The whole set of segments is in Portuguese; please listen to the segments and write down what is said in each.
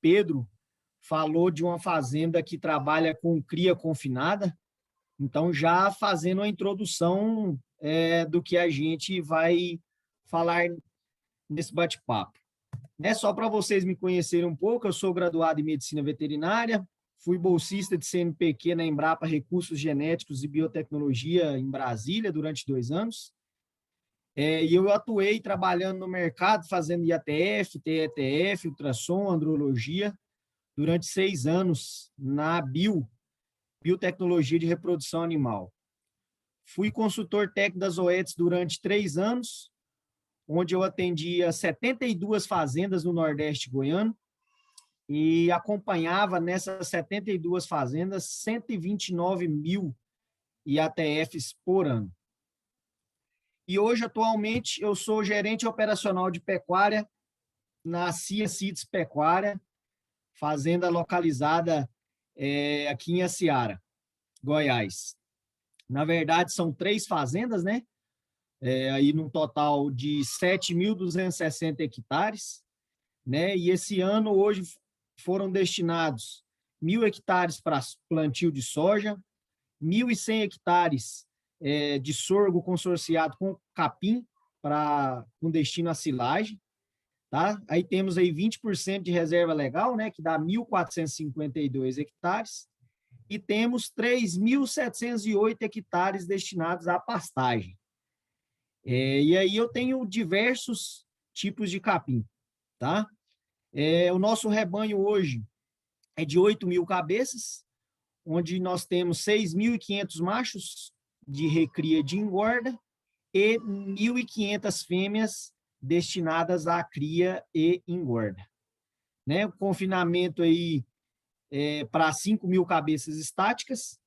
Pedro falou de uma fazenda que trabalha com cria confinada, então já fazendo a introdução do que a gente vai falar nesse bate-papo. Só para vocês me conhecerem um pouco, eu sou graduado em Medicina Veterinária, fui bolsista de CNPq na Embrapa Recursos Genéticos e Biotecnologia em Brasília durante 2 anos, e eu atuei trabalhando no mercado, fazendo IATF, TETF, ultrassom, andrologia, durante 6 anos na Biotecnologia de Reprodução Animal. Fui consultor técnico das OETs durante 3 anos, onde eu atendia 72 fazendas no Nordeste goiano e acompanhava nessas 72 fazendas 129 mil IATFs por ano. E hoje, atualmente, eu sou gerente operacional de pecuária na CIA Seeds Pecuária, fazenda localizada aqui em Aciara, Goiás. Na verdade, são 3 fazendas, né? Aí num total de 7.260 hectares, né? E esse ano, hoje, foram destinados 1.000 hectares para plantio de soja, 1.100 hectares de sorgo consorciado com capim, com destino à silagem, tá? Aí temos aí 20% de reserva legal, né? Que dá 1.452 hectares, e temos 3.708 hectares destinados à pastagem. E aí eu tenho diversos tipos de capim, tá? O nosso rebanho hoje é de 8.000 cabeças, onde nós temos 6.500 machos de recria de engorda e 1.500 fêmeas destinadas à cria e engorda. Né? O confinamento aí para 5.000 cabeças estáticas,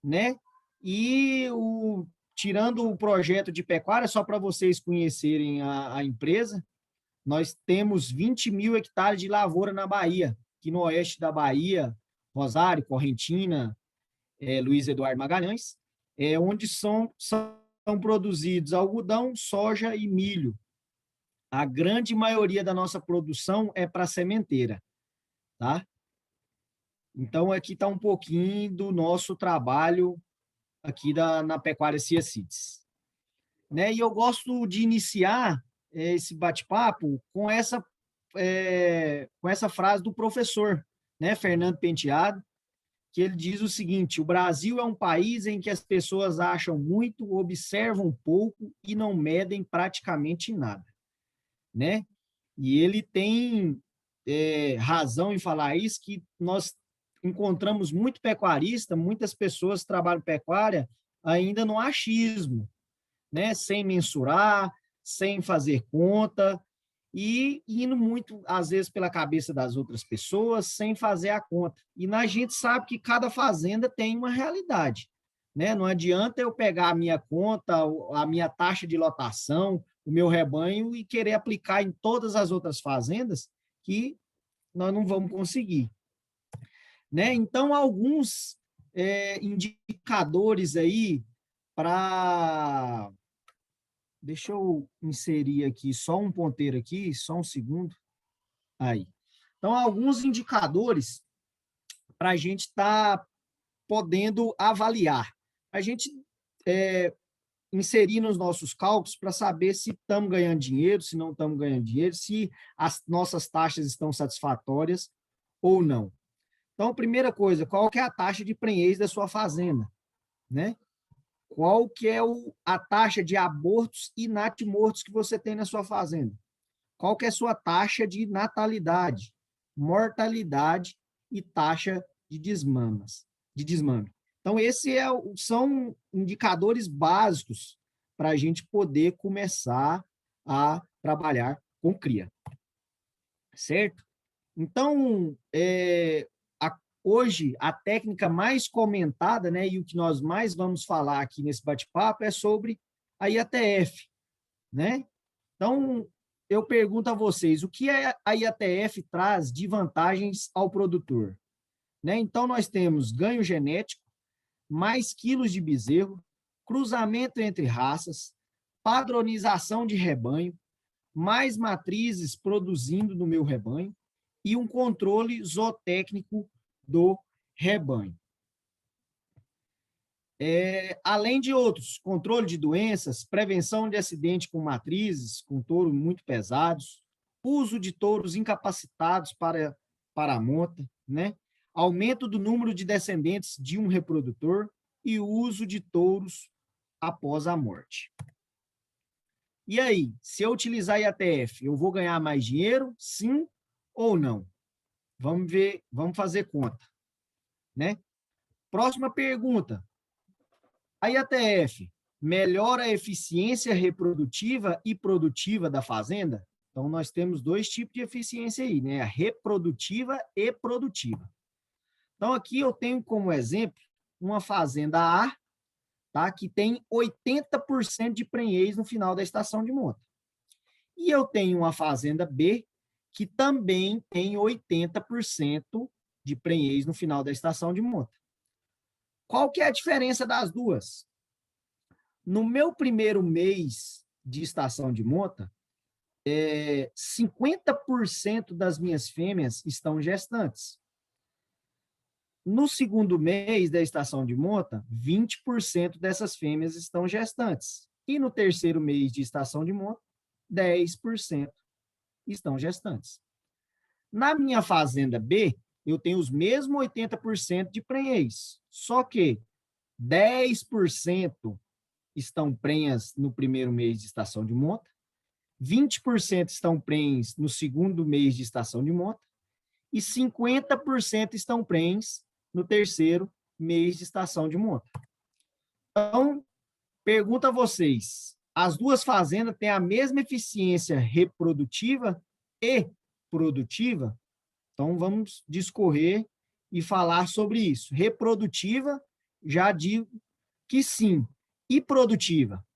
né? E tirando o projeto de pecuária, só para vocês conhecerem a empresa, nós temos 20.000 hectares de lavoura na Bahia, aqui no oeste da Bahia, Rosário, Correntina, Luiz Eduardo Magalhães, onde são produzidos algodão, soja e milho. A grande maioria da nossa produção é para sementeira, tá? Então, aqui está um pouquinho do nosso trabalho aqui na Pecuária CIA Seeds. Né? E eu gosto de iniciar esse bate-papo com essa frase do professor, né, Fernando Penteado, que ele diz o seguinte: o Brasil é um país em que as pessoas acham muito, observam pouco e não medem praticamente nada, né? E ele tem razão em falar isso, que nós encontramos muito pecuarista, muitas pessoas que trabalham pecuária ainda no achismo, né? Sem mensurar, sem fazer conta, e indo muito, às vezes, pela cabeça das outras pessoas, sem fazer a conta. E a gente sabe que cada fazenda tem uma realidade, né? Não adianta eu pegar a minha conta, a minha taxa de lotação, o meu rebanho e querer aplicar em todas as outras fazendas, que nós não vamos conseguir. Né? Então, alguns indicadores aí para... Deixa eu inserir aqui só um ponteiro aqui, só um segundo. Aí. Então, alguns indicadores para a gente estar podendo avaliar. A gente inserir nos nossos cálculos para saber se estamos ganhando dinheiro, se não estamos ganhando dinheiro, se as nossas taxas estão satisfatórias ou não. Então, primeira coisa, qual que é a taxa de prenhez da sua fazenda, né? Qual que é a taxa de abortos e natimortos que você tem na sua fazenda? Qual que é a sua taxa de natalidade, mortalidade e taxa de desmame? Então, esses são indicadores básicos para a gente poder começar a trabalhar com cria. Certo? Então, hoje, a técnica mais comentada, né, e o que nós mais vamos falar aqui nesse bate-papo é sobre a IATF, né? Então, eu pergunto a vocês, o que a IATF traz de vantagens ao produtor? Né? Então, nós temos ganho genético, mais quilos de bezerro, cruzamento entre raças, padronização de rebanho, mais matrizes produzindo no meu rebanho e um controle zootécnico do rebanho. Além de outros, controle de doenças, prevenção de acidente com matrizes, com touros muito pesados, uso de touros incapacitados para a monta, né? Aumento do número de descendentes de um reprodutor e o uso de touros após a morte. E aí, se eu utilizar IATF, eu vou ganhar mais dinheiro? Sim ou não? Vamos ver, vamos fazer conta, né? Próxima pergunta. A IATF melhora a eficiência reprodutiva e produtiva da fazenda? Então, nós temos dois tipos de eficiência aí, né? A reprodutiva e produtiva. Então, aqui eu tenho como exemplo uma fazenda A, tá? Que tem 80% de prenhez no final da estação de monta. E eu tenho uma fazenda B, que também tem 80% de prenhez no final da estação de monta. Qual que é a diferença das duas? No meu primeiro mês de estação de monta, 50% das minhas fêmeas estão gestantes. No segundo mês da estação de monta, 20% dessas fêmeas estão gestantes. E no terceiro mês de estação de monta, 10% estão gestantes. Na minha fazenda B, eu tenho os mesmos 80% de prenhez, só que 10% estão prenhas no primeiro mês de estação de monta, 20% estão prenhes no segundo mês de estação de monta e 50% estão prenhes no terceiro mês de estação de monta. Então, pergunto a vocês, as duas fazendas têm a mesma eficiência reprodutiva e produtiva? Então, vamos discorrer e falar sobre isso. Reprodutiva, já digo que sim. E produtiva,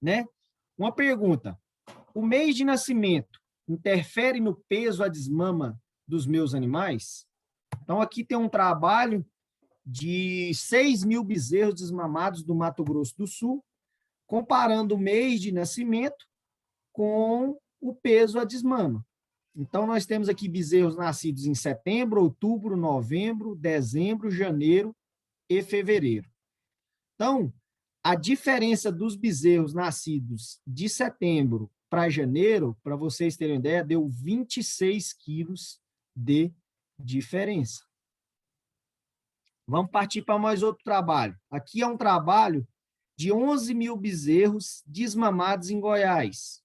né? Uma pergunta: o mês de nascimento interfere no peso a desmama dos meus animais? Então, aqui tem um trabalho de 6.000 bezerros desmamados do Mato Grosso do Sul, comparando o mês de nascimento com o peso a desmama. Então, nós temos aqui bezerros nascidos em setembro, outubro, novembro, dezembro, janeiro e fevereiro. Então, a diferença dos bezerros nascidos de setembro para janeiro, para vocês terem ideia, deu 26 quilos de diferença. Vamos partir para mais outro trabalho. Aqui é um trabalho de 11.000 bezerros desmamados em Goiás.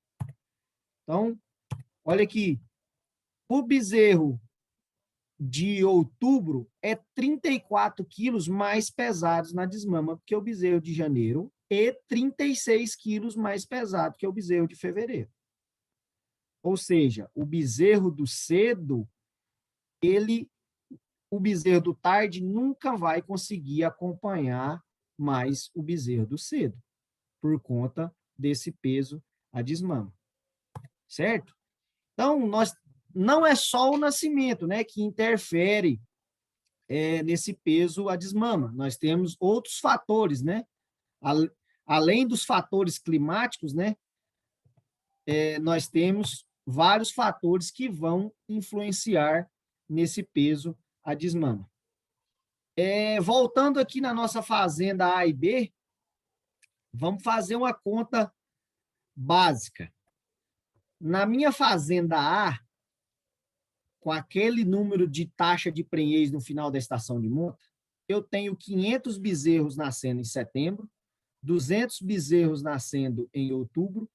Então, olha aqui. O bezerro de outubro é 34 quilos mais pesados na desmama que o bezerro de janeiro e 36 quilos mais pesado que o bezerro de fevereiro. Ou seja, o bezerro do cedo, o bezerro do tarde nunca vai conseguir acompanhar mais o bezerro do cedo, por conta desse peso a desmama. Certo? Então, não é só o nascimento, né, que interfere nesse peso a desmama. Nós temos outros fatores, né? Além dos fatores climáticos, né, nós temos vários fatores que vão influenciar nesse peso a desmama. Voltando aqui na nossa fazenda A e B, vamos fazer uma conta básica. Na minha fazenda A, com aquele número de taxa de prenhez no final da estação de monta, eu tenho 500 bezerros nascendo em setembro, 200 bezerros nascendo em outubro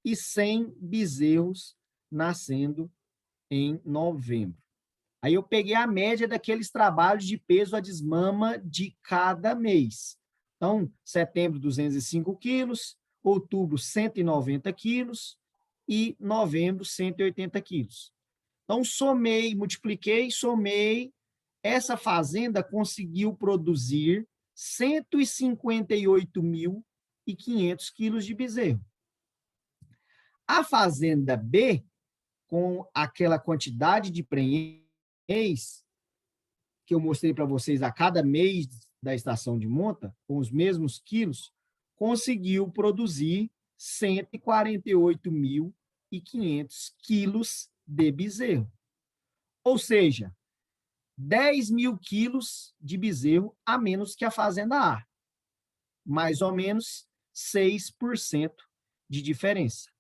e 100 bezerros nascendo em novembro. Aí eu peguei a média daqueles trabalhos de peso a desmama de cada mês. Então, setembro, 205 quilos, outubro, 190 quilos e novembro, 180 quilos. Então, somei, multipliquei, somei. Essa fazenda conseguiu produzir 158.500 quilos de bezerro. A fazenda B, com aquela quantidade de prenhez que eu mostrei para vocês a cada mês da estação de monta, com os mesmos quilos, conseguiu produzir 148.500 quilos de bezerro. Ou seja, 10.000 quilos de bezerro a menos que a fazenda A. Mais ou menos 6% de diferença.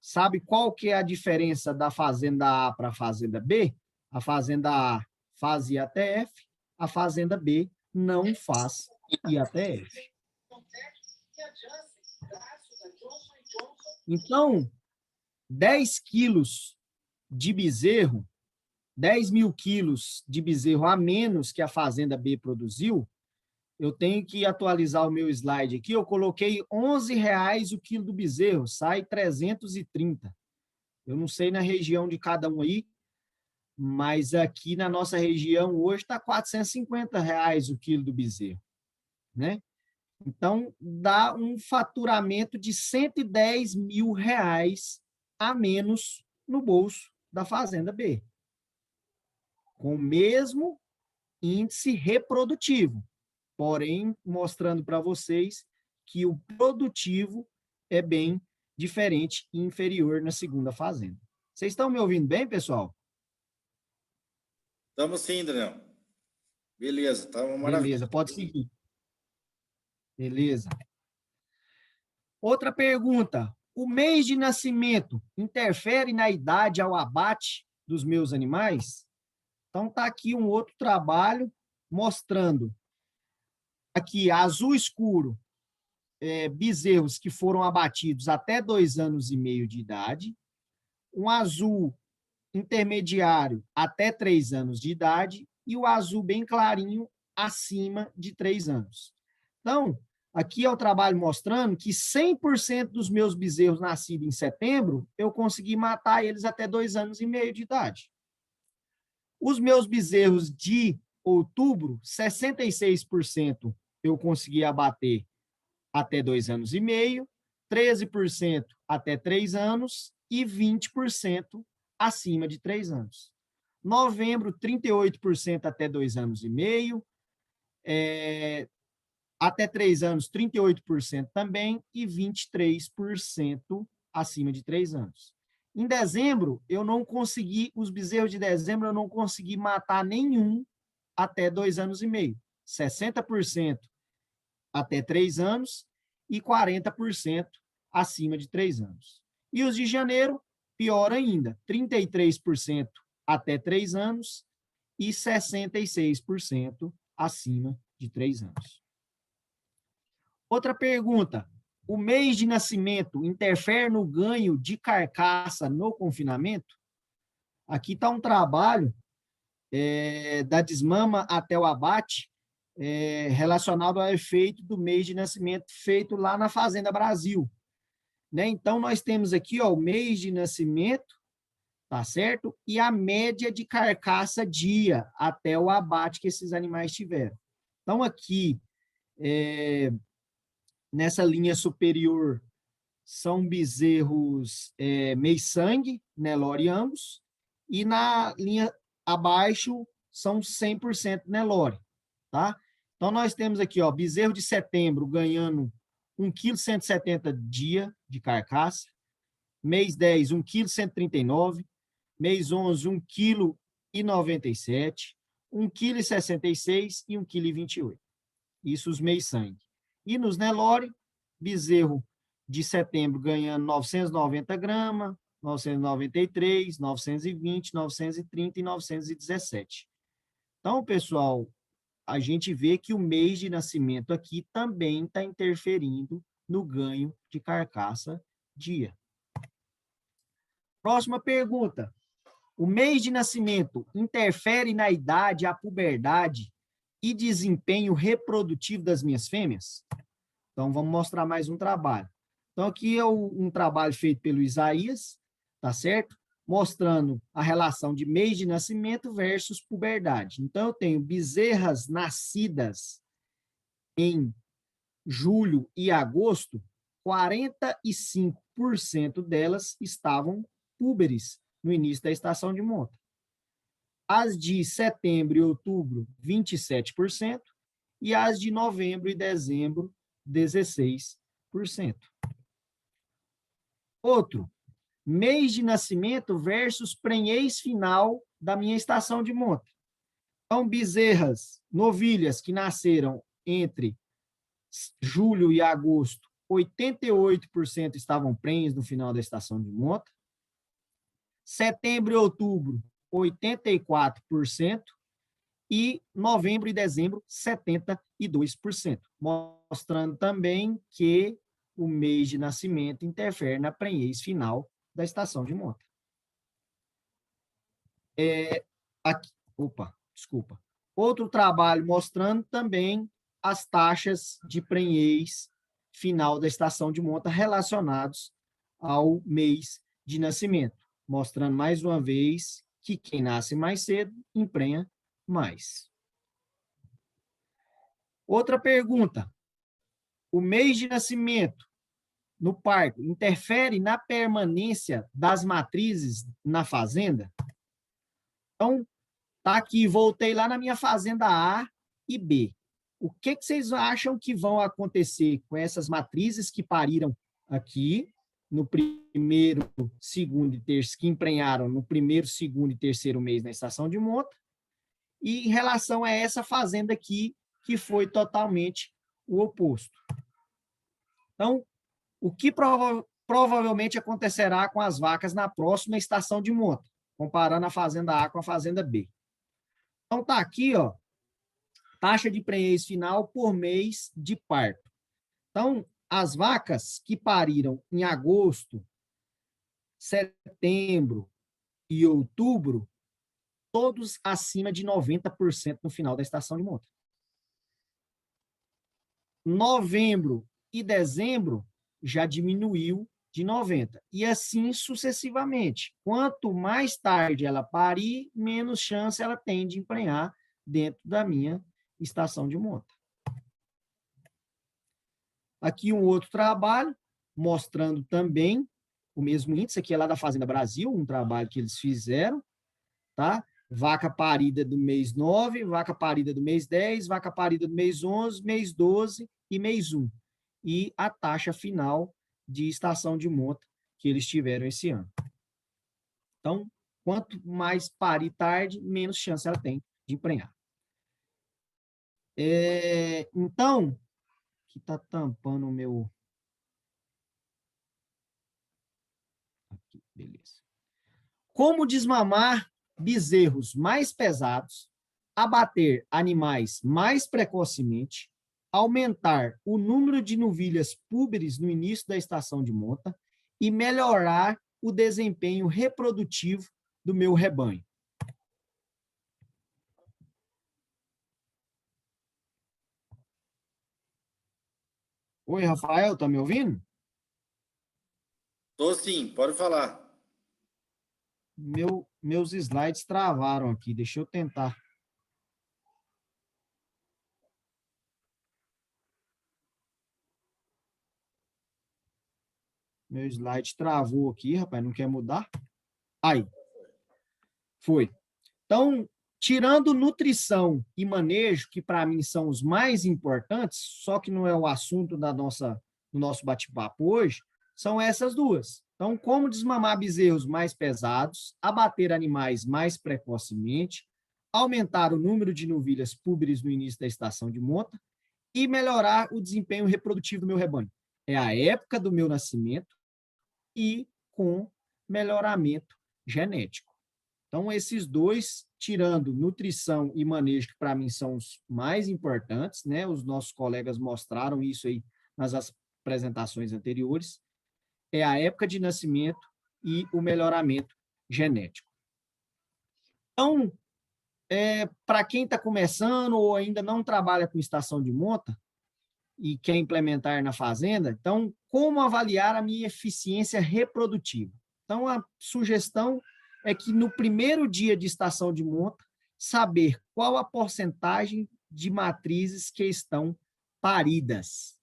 Sabe qual que é a diferença da fazenda A para a fazenda B? A fazenda A faz IATF, a fazenda B não faz IATF. Então, 10 quilos de bezerro, 10.000 quilos de bezerro a menos que a fazenda B produziu, eu tenho que atualizar o meu slide aqui, eu coloquei R$11 o quilo do bezerro, sai 330. Eu não sei na região de cada um aí, mas aqui na nossa região hoje está R$450 o quilo do bezerro, né? Então, dá um faturamento de R$110 mil a menos no bolso da fazenda B, com o mesmo índice reprodutivo, porém mostrando para vocês que o produtivo é bem diferente e inferior na segunda fazenda. Vocês estão me ouvindo bem, pessoal? Estamos sim, Daniel. Beleza, tá uma maravilha. Beleza, pode seguir. Beleza. Outra pergunta. O mês de nascimento interfere na idade ao abate dos meus animais? Então, está aqui um outro trabalho mostrando aqui, azul escuro, bezerros que foram abatidos até 2 anos e meio de idade, um azul intermediário até 3 anos de idade e o azul bem clarinho acima de 3 anos. Então, aqui é o trabalho mostrando que 100% dos meus bezerros nascidos em setembro, eu consegui matar eles até 2 anos e meio de idade. Os meus bezerros de outubro, 66% eu consegui abater até 2 anos e meio, 13% até 3 anos e 20% acima de 3 anos. Novembro, 38% até 2 anos e meio, até 3 anos, 38% também, e 23% acima de 3 anos. Em dezembro, eu não consegui, os bezerros de dezembro, eu não consegui matar nenhum até 2 anos e meio. 60% até 3 anos e 40% acima de 3 anos. E os de janeiro, pior ainda, 33% até 3 anos e 66% acima de 3 anos. Outra pergunta. O mês de nascimento interfere no ganho de carcaça no confinamento? Aqui está um trabalho da desmama até o abate relacionado ao efeito do mês de nascimento feito lá na Fazenda Brasil. Né? Então, nós temos aqui o mês de nascimento, tá certo? E a média de carcaça dia até o abate que esses animais tiveram. Então, aqui, nessa linha superior, são bezerros meio-sangue, Nelore ambos, e na linha abaixo são 100% Nelore, tá? Então, nós temos aqui, bezerro de setembro ganhando 1,170 kg dia de carcaça, mês 10, 1,139 kg, mês 11, 1,97 kg, 1,66 kg e 1,28 kg. Isso os meio-sangue. E nos Nelore, bezerro de setembro ganhando 990 gramas, 993, 920, 930 e 917. Então, pessoal, a gente vê que o mês de nascimento aqui também está interferindo no ganho de carcaça dia. Próxima pergunta. O mês de nascimento interfere na idade, a puberdade e desempenho reprodutivo das minhas fêmeas? Então, vamos mostrar mais um trabalho. Então, aqui é um trabalho feito pelo Isaías, tá certo? Mostrando a relação de mês de nascimento versus puberdade. Então, eu tenho bezerras nascidas em julho e agosto, 45% delas estavam púberes no início da estação de monta. As de setembro e outubro, 27%, e as de novembro e dezembro, 16%. Outro, mês de nascimento versus prenhez final da minha estação de monta. Então, bezerras, novilhas que nasceram entre julho e agosto, 88% estavam prenhes no final da estação de monta. Setembro e outubro, 84%. E novembro e dezembro, 72%. Mostrando também que o mês de nascimento interfere na prenhez final da estação de monta. Desculpa. Outro trabalho mostrando também as taxas de prenhez final da estação de monta relacionados ao mês de nascimento, mostrando mais uma vez que quem nasce mais cedo emprenha mais. Outra pergunta. O mês de nascimento no parto interfere na permanência das matrizes na fazenda? Então, tá aqui, voltei lá na minha fazenda A e B. O que vocês acham que vão acontecer com essas matrizes que pariram aqui no primeiro, segundo e terceiro, que emprenharam no primeiro, segundo e terceiro mês na estação de monta, e em relação a essa fazenda aqui, que foi totalmente o oposto. Então, o que provavelmente acontecerá com as vacas na próxima estação de monta, comparando a fazenda A com a fazenda B? Então, está aqui, ó, taxa de prenhez final por mês de parto. Então, as vacas que pariram em agosto, setembro e outubro, todos acima de 90% no final da estação de monta. Novembro e dezembro já diminuiu de 90%. E assim sucessivamente. Quanto mais tarde ela parir, menos chance ela tem de emprenhar dentro da minha estação de monta. Aqui um outro trabalho, mostrando também o mesmo índice, aqui é lá da Fazenda Brasil, um trabalho que eles fizeram, tá? Vaca parida do mês 9, vaca parida do mês 10, vaca parida do mês 11, mês 12 e mês 1. E a taxa final de estação de monta que eles tiveram esse ano. Então, quanto mais parir tarde, menos chance ela tem de emprenhar. Então, que está tampando o meu... Aqui, beleza. Como desmamar bezerros mais pesados, abater animais mais precocemente, aumentar o número de novilhas púberes no início da estação de monta e melhorar o desempenho reprodutivo do meu rebanho. Oi, Rafael, tá me ouvindo? Tô sim, pode falar. Meus slides travaram aqui, deixa eu tentar. Meu slide travou aqui, rapaz, não quer mudar? Aí, foi. Então, tirando nutrição e manejo, que para mim são os mais importantes, só que não é o assunto do nosso bate-papo hoje, são essas duas. Então, como desmamar bezerros mais pesados, abater animais mais precocemente, aumentar o número de novilhas púberes no início da estação de monta e melhorar o desempenho reprodutivo do meu rebanho. É a época do meu nascimento e com melhoramento genético. Então, esses dois, tirando nutrição e manejo, que para mim são os mais importantes, né? Os nossos colegas mostraram isso aí nas apresentações anteriores, é a época de nascimento e o melhoramento genético. Então, para quem está começando ou ainda não trabalha com estação de monta e quer implementar na fazenda, então, como avaliar a minha eficiência reprodutiva? Então, a sugestão é que no primeiro dia de estação de monta, saber qual a porcentagem de matrizes que estão paridas.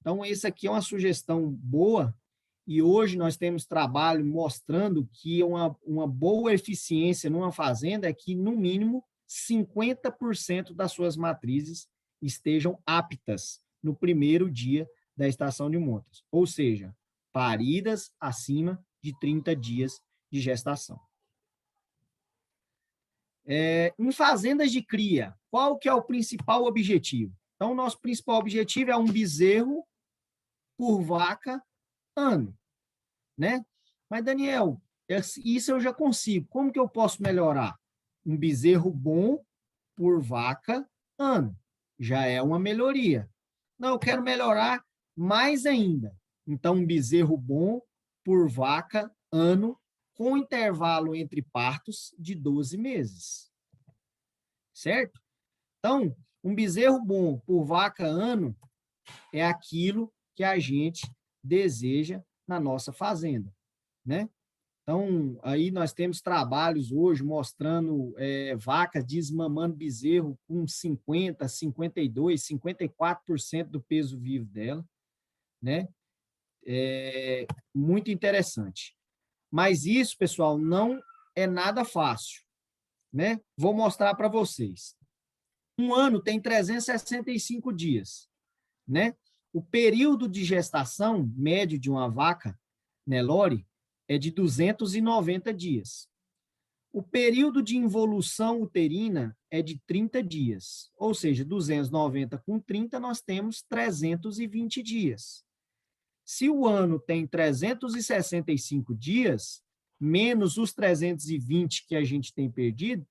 Então, essa aqui é uma sugestão boa, e hoje nós temos trabalho mostrando que uma boa eficiência numa fazenda é que, no mínimo, 50% das suas matrizes estejam aptas no primeiro dia da estação de montas, ou seja, paridas acima de 30 dias de gestação. Em fazendas de cria, qual que é o principal objetivo? Então, o nosso principal objetivo é um bezerro por vaca ano, né? Mas, Daniel, isso eu já consigo. Como que eu posso melhorar? Um bezerro bom por vaca ano. Já é uma melhoria. Não, eu quero melhorar mais ainda. Então, um bezerro bom por vaca ano, com intervalo entre partos de 12 meses. Certo? Então, um bezerro bom por vaca ano é aquilo que a gente deseja na nossa fazenda, né? Então, aí nós temos trabalhos hoje mostrando vacas desmamando bezerro com 50%, 52%, 54% do peso vivo dela, né? Muito interessante. Mas isso, pessoal, não é nada fácil, né? Vou mostrar para vocês. Um ano tem 365 dias, né? O período de gestação médio de uma vaca Nelore é de 290 dias. O período de involução uterina é de 30 dias, ou seja, 290 com 30, nós temos 320 dias. Se o ano tem 365 dias, menos os 320 que a gente tem perdido,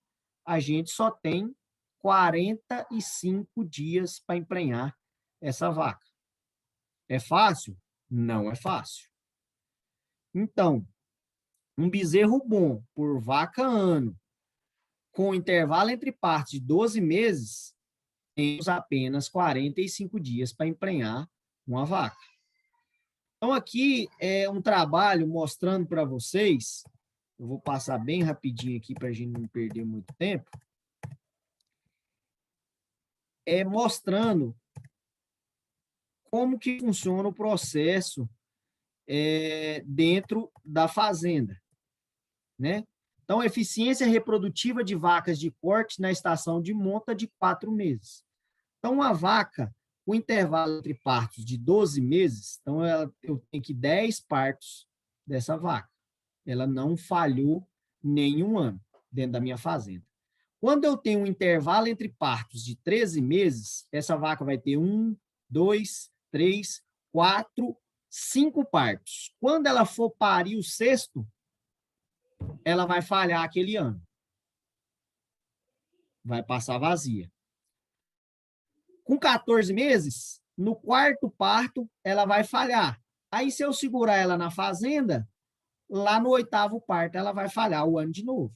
a gente só tem 45 dias para emprenhar essa vaca. É fácil? Não é fácil. Então, um bezerro bom por vaca ano, com intervalo entre partos de 12 meses, temos apenas 45 dias para emprenhar uma vaca. Então, aqui é um trabalho mostrando para vocês, eu vou passar bem rapidinho aqui para a gente não perder muito tempo, mostrando como que funciona o processo dentro da fazenda, né? Então, eficiência reprodutiva de vacas de corte na estação de monta de 4 meses. Então, uma vaca, o intervalo entre partos de 12 meses, então eu tenho que 10 partos dessa vaca. Ela não falhou nenhum ano dentro da minha fazenda. Quando eu tenho um intervalo entre partos de 13 meses, essa vaca vai ter 1, 2, 3, 4, 5 partos. Quando ela for parir o sexto, ela vai falhar aquele ano. Vai passar vazia. Com 14 meses, no quarto parto, ela vai falhar. Aí, se eu segurar ela na fazenda, lá no 8º parto, ela vai falhar o ano de novo.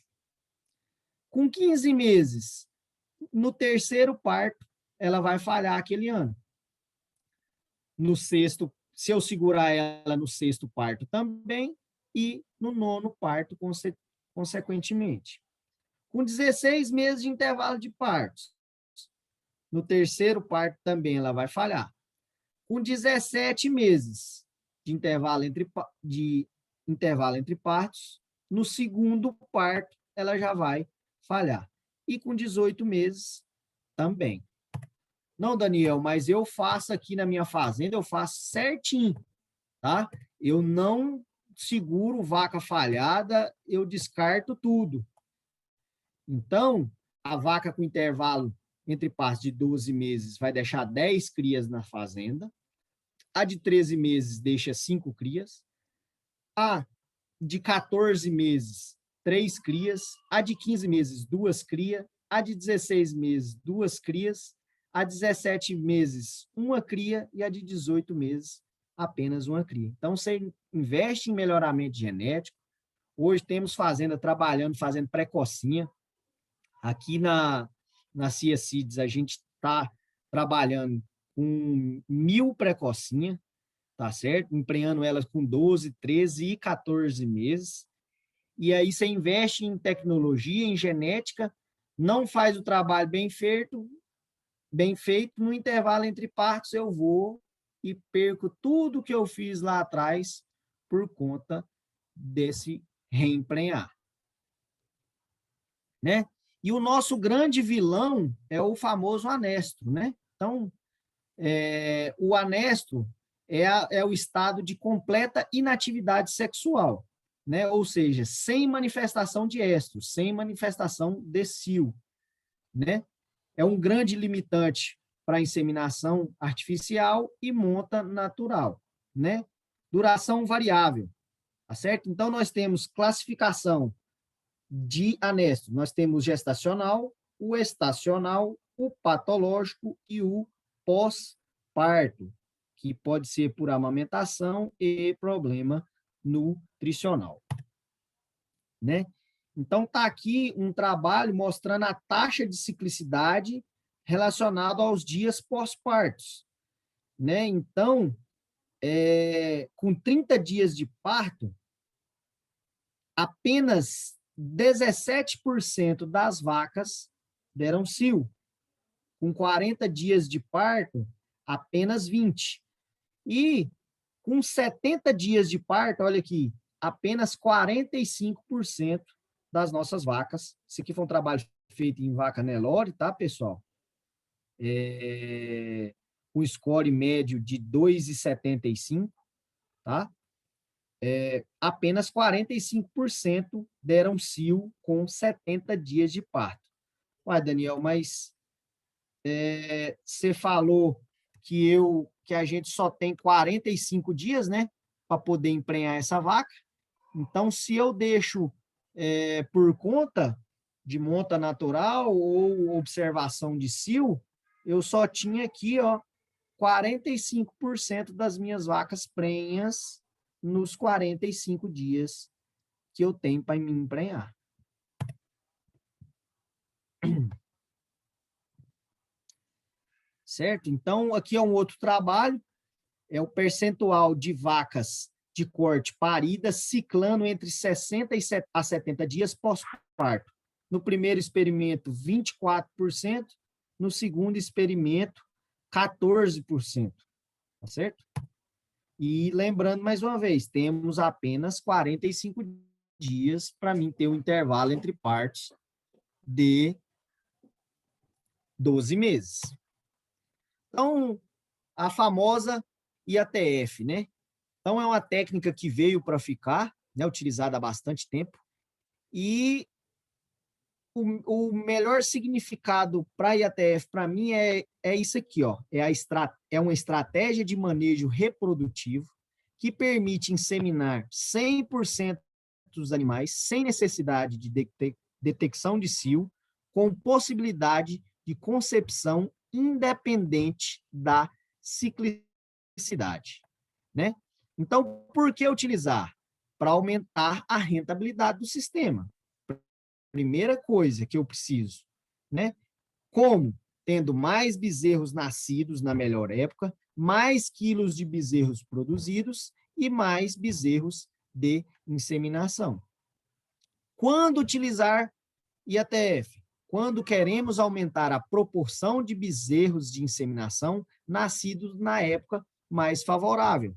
Com 15 meses, no 3º parto, ela vai falhar aquele ano. No 6º, se eu segurar ela no 6º parto também, e no 9º parto, consequentemente. Com 16 meses de intervalo de partos, no 3º parto também ela vai falhar. Com 17 meses de intervalo entre partos, no 2º parto ela já vai falhar. E com 18 meses também. Não, Daniel, mas eu faço aqui na minha fazenda, eu faço certinho, tá? Eu não seguro vaca falhada, eu descarto tudo. Então, a vaca com intervalo entre partos de 12 meses vai deixar 10 crias na fazenda, a de 13 meses deixa 5 crias, a de 14 meses, 3 crias, a de 15 meses, 2 crias, a de 16 meses, 2 crias, a de 17 meses, 1 cria, e a de 18 meses, apenas 1 cria. Então, você investe em melhoramento genético. Hoje temos fazenda trabalhando, fazendo precocinha. Aqui na Cia Seeds, a gente está trabalhando com 1000 precocinha, tá certo? Emprenhando elas com 12, 13 e 14 meses. E aí você investe em tecnologia, em genética, não faz o trabalho bem feito, no intervalo entre partos eu vou e perco tudo que eu fiz lá atrás por conta desse reemprenhar, né? E o nosso grande vilão é o famoso anestro, né? Então, o anestro é o estado de completa inatividade sexual, né? Ou seja, sem manifestação de estro, sem manifestação de cio, né? É um grande limitante para a inseminação artificial e monta natural, né? Duração variável, tá certo? Então, nós temos classificação de anesto. Nós temos gestacional, o estacional, o patológico e o pós-parto, que pode ser por amamentação e problema nutricional, né? Então, está aqui um trabalho mostrando a taxa de ciclicidade relacionada aos dias pós-partos, né? Então, com 30 dias de parto, apenas 17% das vacas deram cio. Com 40 dias de parto, apenas 20%. E com 70 dias de parto, olha aqui, apenas 45% das nossas vacas. Isso aqui foi um trabalho feito em vaca Nelore, tá, pessoal? Com score médio de 2,75, tá? Apenas 45% deram cio com 70 dias de parto. Ué, Daniel, mas você falou que a gente só tem 45 dias, né, para poder emprenhar essa vaca. Então, se eu deixo por conta de monta natural ou observação de cio, eu só tinha aqui, ó, 45% das minhas vacas prenhas nos 45 dias que eu tenho para me emprenhar. Certo? Então, aqui é um outro trabalho, é o percentual de vacas de corte paridas ciclando entre 60 a 70 dias pós-parto. No primeiro experimento, 24%, no segundo experimento, 14%. Tá certo? E lembrando mais uma vez, temos apenas 45 dias para mim ter um intervalo entre partos de 12 meses. Então, a famosa IATF, né? Então, é uma técnica que veio para ficar, né, utilizada há bastante tempo, e o melhor significado para a IATF, para mim, é isso aqui, ó, é uma estratégia de manejo reprodutivo que permite inseminar 100% dos animais sem necessidade de detecção de cio, com possibilidade de concepção independente da ciclicidade, né? Então, por que utilizar? Para aumentar a rentabilidade do sistema. Primeira coisa que eu preciso, né? Como? Tendo mais bezerros nascidos na melhor época, mais quilos de bezerros produzidos e mais bezerros de inseminação. Quando utilizar IATF? Quando queremos aumentar a proporção de bezerros de inseminação nascidos na época mais favorável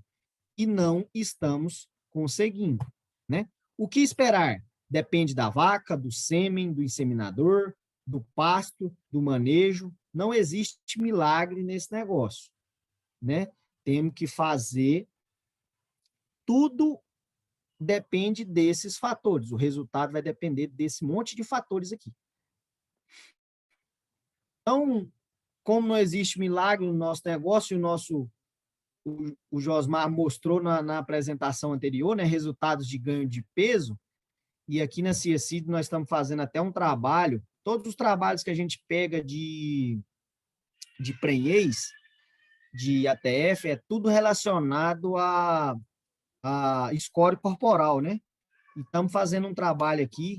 e não estamos conseguindo, né? O que esperar? Depende da vaca, do sêmen, do inseminador, do pasto, do manejo. Não existe milagre nesse negócio, né? Temos que fazer tudo, depende desses fatores. O resultado vai depender desse monte de fatores aqui. Então, como não existe milagre no nosso negócio, o Josmar mostrou na apresentação anterior, né, resultados de ganho de peso, e aqui na CIECID nós estamos fazendo até um trabalho, todos os trabalhos que a gente pega de prenhez, de ATF, é tudo relacionado a score corporal, né? E estamos fazendo um trabalho aqui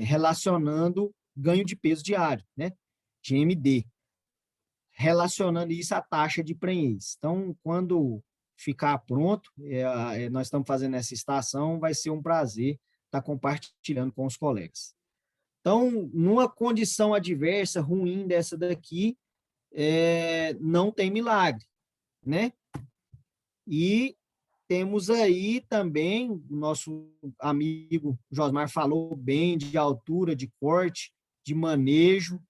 relacionando ganho de peso diário, né? GMD, relacionando isso à taxa de prenhez. Então, quando ficar pronto, nós estamos fazendo essa estação, vai ser um prazer estar compartilhando com os colegas. Então, numa condição adversa, ruim dessa daqui, não tem milagre, né? E temos aí também, o nosso amigo Josmar falou bem de altura, de corte, de manejo,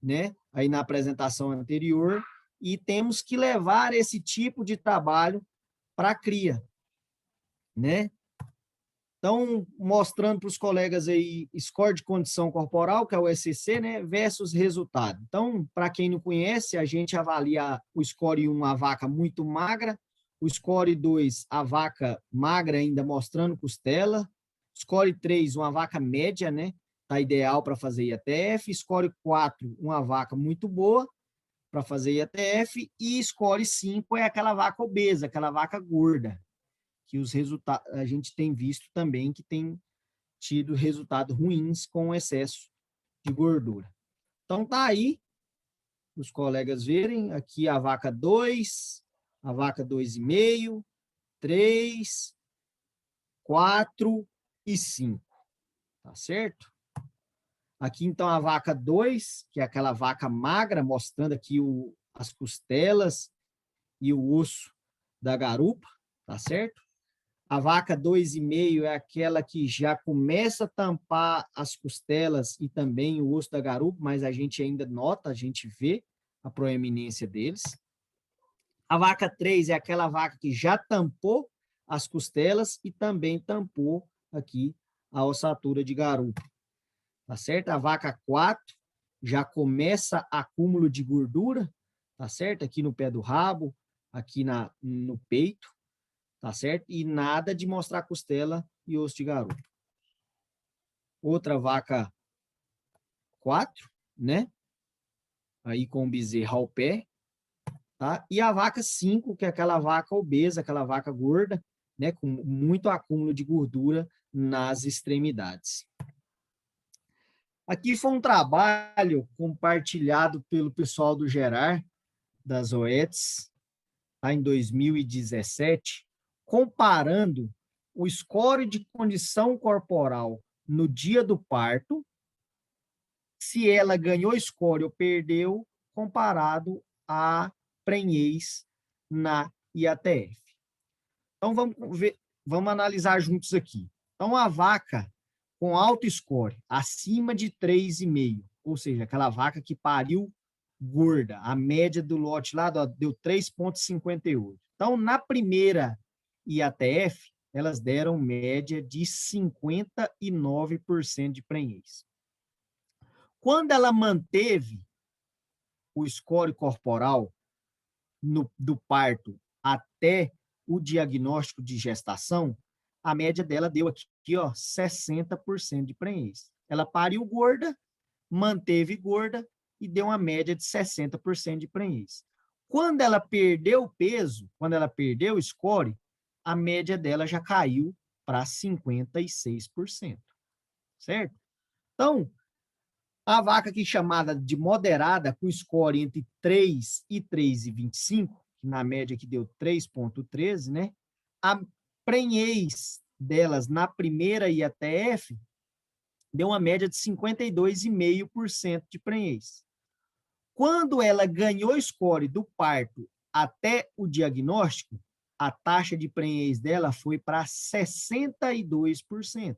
né? Aí na apresentação anterior, e temos que levar esse tipo de trabalho para a cria, né? Então, mostrando para os colegas aí, score de condição corporal, que é o SCC, né, versus resultado. Então, para quem não conhece, a gente avalia o score 1, a vaca muito magra, o score 2, a vaca magra ainda mostrando costela, score 3, uma vaca média, né, tá ideal para fazer IATF, score 4, uma vaca muito boa para fazer IATF, e score 5 é aquela vaca obesa, aquela vaca gorda, que os resultados a gente tem visto também que tem tido resultados ruins com o excesso de gordura. Então tá aí, os colegas verem, aqui a vaca 2, a vaca 2,5, 3, 4 e 5, tá certo? Aqui então a vaca 2, que é aquela vaca magra, mostrando aqui as costelas e o osso da garupa, tá certo? A vaca 2,5 é aquela que já começa a tampar as costelas e também o osso da garupa, mas a gente ainda nota, a gente vê a proeminência deles. A vaca 3 é aquela vaca que já tampou as costelas e também tampou aqui a ossatura de garupa, tá certo? A vaca 4 já começa acúmulo de gordura, tá certo? Aqui no pé do rabo, aqui no peito, tá certo? E nada de mostrar costela e osso de garupa. Outra vaca 4, né? Aí com o bezerro ao pé, tá? E a vaca 5, que é aquela vaca obesa, aquela vaca gorda, né? Com muito acúmulo de gordura nas extremidades. Aqui foi um trabalho compartilhado pelo pessoal do Gerar, das OETs, tá? Em 2017, comparando o score de condição corporal no dia do parto, se ela ganhou score ou perdeu, comparado à prenhez na IATF. Então, vamos analisar juntos aqui. Então, a vaca com alto score, acima de 3,5, ou seja, aquela vaca que pariu gorda, a média do lote lá deu 3,58. Então, na primeira IATF, elas deram média de 59% de prenhez. Quando ela manteve o score corporal do parto até o diagnóstico de gestação, a média dela deu aqui, ó, 60% de prenhez. Ela pariu gorda, manteve gorda e deu uma média de 60% de prenhez. Quando ela perdeu o peso, quando ela perdeu o score, a média dela já caiu para 56%, certo? Então, a vaca aqui chamada de moderada, com score entre 3 e 3,25, que na média que deu 3,13, né? A prenhez delas na primeira IATF deu uma média de 52,5% de prenhez. Quando ela ganhou score do parto até o diagnóstico, a taxa de prenhez dela foi para 62%.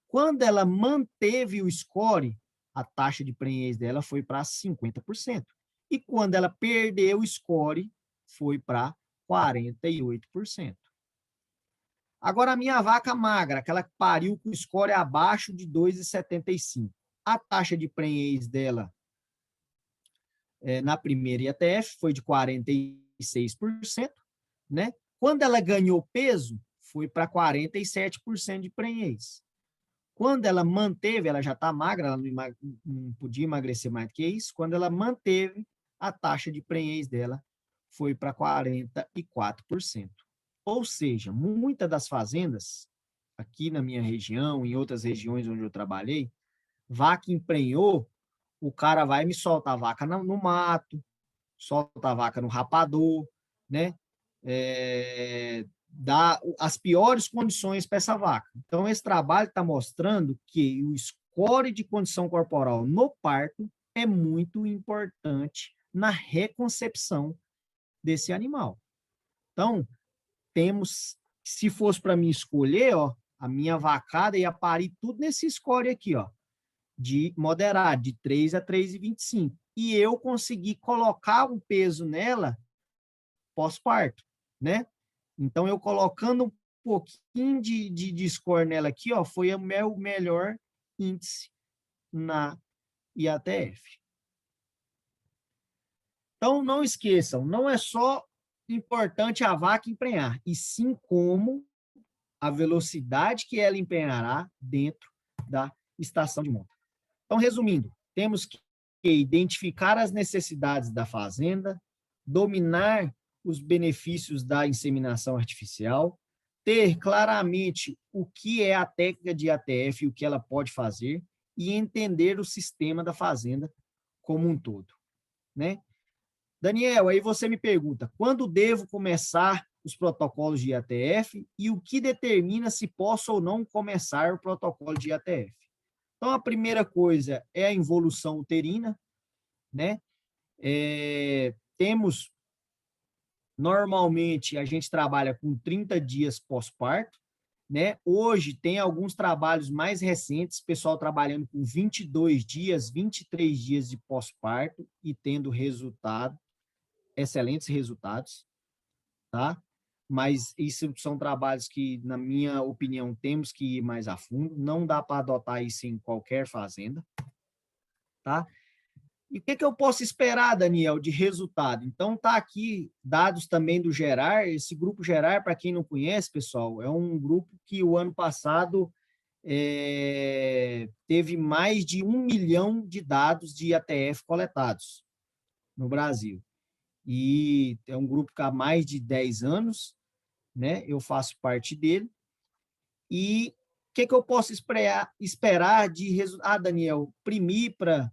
Quando ela manteve o score, a taxa de prenhez dela foi para 50%. E quando ela perdeu o score, foi para 48%. Agora, a minha vaca magra, aquela que pariu com score abaixo de 2,75. A taxa de prenhez dela na primeira IATF foi de 46%, né? Quando ela ganhou peso, foi para 47% de prenhez. Quando ela manteve, ela já está magra, ela não podia emagrecer mais do que isso, quando ela manteve, a taxa de prenhez dela foi para 44%. Ou seja, muitas das fazendas, aqui na minha região, em outras regiões onde eu trabalhei, vaca emprenhou, o cara vai me soltar a vaca no mato, solta a vaca no rapador, né? Dá as piores condições para essa vaca. Então, esse trabalho está mostrando que o score de condição corporal no parto é muito importante na reconcepção desse animal. Então, se fosse para mim escolher, ó, a minha vacada ia parir tudo nesse score aqui, ó, de moderado, de 3 a 3,25. E eu consegui colocar um peso nela pós-parto, né? Então, eu colocando pouquinho de score nela aqui, ó, foi o meu melhor índice na IATF. Então, não esqueçam, não é só importante a vaca emprenhar, e sim como a velocidade que ela empenhará dentro da estação de monta. Então, resumindo, temos que identificar as necessidades da fazenda, dominar os benefícios da inseminação artificial, ter claramente o que é a técnica de IATF e o que ela pode fazer, e entender o sistema da fazenda como um todo, né? Daniel, aí você me pergunta, quando devo começar os protocolos de IATF e o que determina se posso ou não começar o protocolo de IATF? Então, a primeira coisa é a involução uterina, né? Temos, normalmente, a gente trabalha com 30 dias pós-parto, né? Hoje, tem alguns trabalhos mais recentes, pessoal trabalhando com 22 dias, 23 dias de pós-parto e tendo excelentes resultados, tá? Mas isso são trabalhos que, na minha opinião, temos que ir mais a fundo, não dá para adotar isso em qualquer fazenda, tá? E o que eu posso esperar, Daniel, de resultado? Então, tá aqui dados também do Gerar. Esse grupo Gerar, para quem não conhece, pessoal, é um grupo que o ano passado teve mais de 1 milhão de dados de IATF coletados no Brasil. E é um grupo que há mais de 10 anos, né? Eu faço parte dele. E o que eu posso esperar de resultado? Ah, Daniel, primípara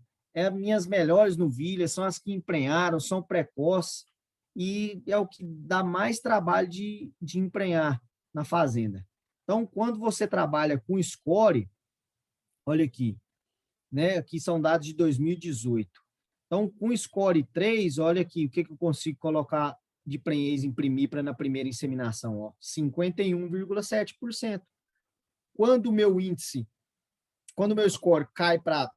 minhas melhores novilhas, são as que emprenharam, são precoces, e é o que dá mais trabalho de emprenhar na fazenda. Então, quando você trabalha com score, olha aqui, né? Aqui são dados de 2018. Então, com score 3, olha aqui, o que eu consigo colocar de prenhez em primípara na primeira inseminação, ó, 51,7%. Quando o meu score cai para